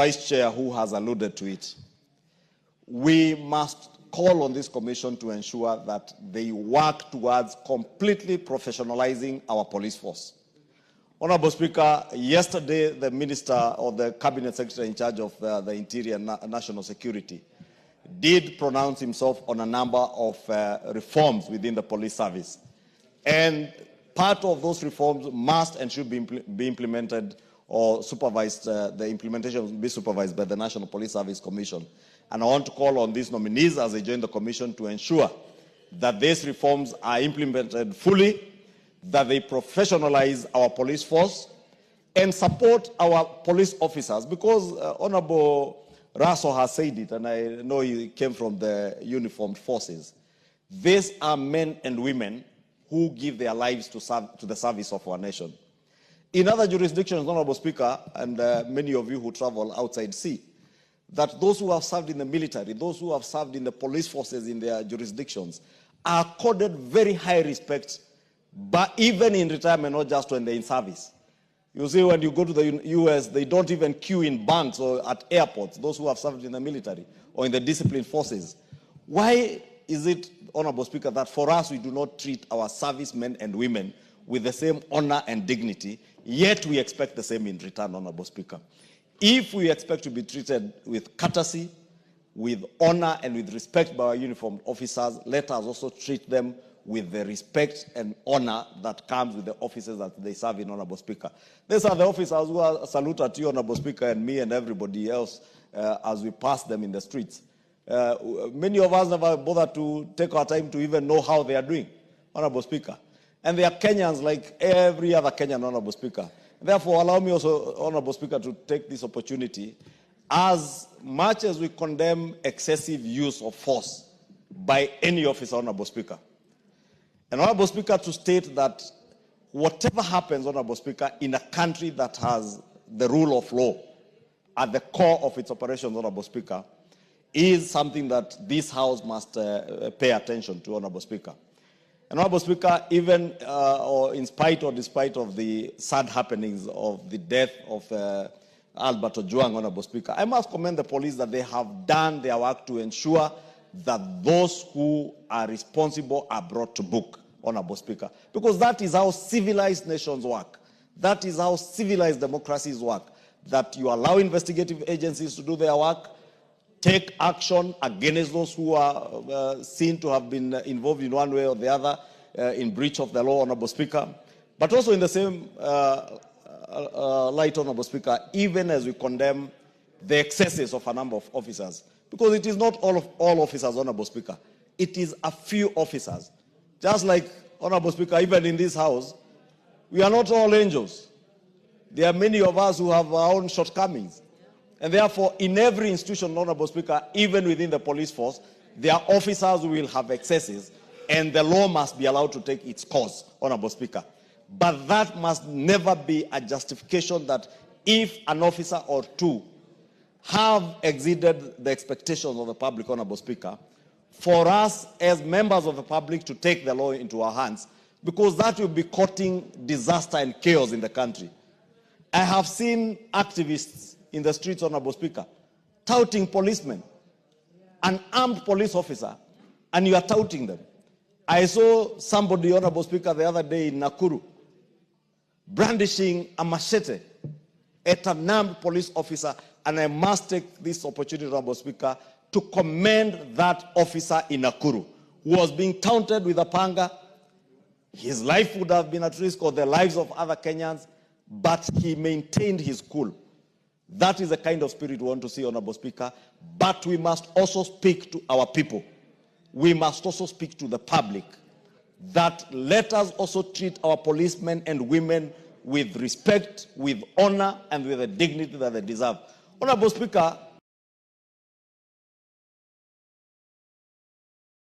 Vice Chair who has alluded to it. We must call on this commission to ensure that they work towards completely professionalizing our police force. Honorable Speaker, yesterday the Minister or the Cabinet Secretary in charge of the Interior and National Security did pronounce himself on a number of reforms within the police service. And part of those reforms must and should be implemented or supervised, the implementation will be supervised by the National Police Service Commission. And I want to call on these nominees as they join the commission to ensure that these reforms are implemented fully, that they professionalize our police force and support our police officers, because Honorable Raso has said it, and I know he came from the uniformed forces. These are men and women who give their lives to the service of our nation. In other jurisdictions, Honorable Speaker, and many of you who travel outside see, that those who have served in the military, those who have served in the police forces in their jurisdictions, are accorded very high respect, but even in retirement, not just when they're in service. You see, when you go to the US, they don't even queue in banks or at airports, those who have served in the military or in the disciplined forces. Why is it, Honorable Speaker, that for us we do not treat our servicemen and women with the same honor and dignity, yet we expect the same in return, Honorable Speaker? If we expect to be treated with courtesy, with honor and with respect by our uniformed officers, let us also treat them with the respect and honor that comes with the officers that they serve in, Honorable Speaker. These are the officers who are salute at you, Honorable Speaker, and me and everybody else as we pass them in the streets. Many of us never bother to take our time to even know how they are doing, Honorable Speaker. And they are Kenyans like every other Kenyan, Honorable Speaker. Therefore, allow me also, Honorable Speaker, to take this opportunity. As much as we condemn excessive use of force by any officer, Honorable Speaker, and Honorable Speaker, to state that whatever happens, Honorable Speaker, in a country that has the rule of law at the core of its operations, Honorable Speaker, is something that this House must pay attention to, Honorable Speaker. And Honorable Speaker, even or in spite or despite of the sad happenings of the death of Albert Ojwang, Honorable Speaker, I must commend the police that they have done their work to ensure that those who are responsible are brought to book, Honorable Speaker. Because that is how civilized nations work. That is how civilized democracies work. That you allow investigative agencies to do their work, take action against those who are seen to have been involved in one way or the other in breach of the law, Honorable Speaker. But also in the same light, Honorable Speaker, even as we condemn the excesses of a number of officers, because it is not all officers, Honorable Speaker. It is a few officers. Just like, Honorable Speaker, even in this House, we are not all angels. There are many of us who have our own shortcomings. And therefore, in every institution, Honorable Speaker, even within the police force, there are officers who will have excesses, and the law must be allowed to take its course, Honorable Speaker. But that must never be a justification that if an officer or two have exceeded the expectations of the public, Honorable Speaker, for us as members of the public to take the law into our hands, because that will be courting disaster and chaos in the country. I have seen activists in the streets, Honorable Speaker, touting policemen, an armed police officer, and you are touting them. I saw somebody, Honorable Speaker, the other day in Nakuru, brandishing a machete at an armed police officer, and I must take this opportunity, Honorable Speaker, to commend that officer in Nakuru who was being taunted with a panga. His life would have been at risk, or the lives of other Kenyans, but he maintained his cool. That is the kind of spirit we want to see, Honorable Speaker. But we must also speak to our people. We must also speak to the public that let us also treat our policemen and women with respect, with honor, and with the dignity that they deserve. Honorable Speaker,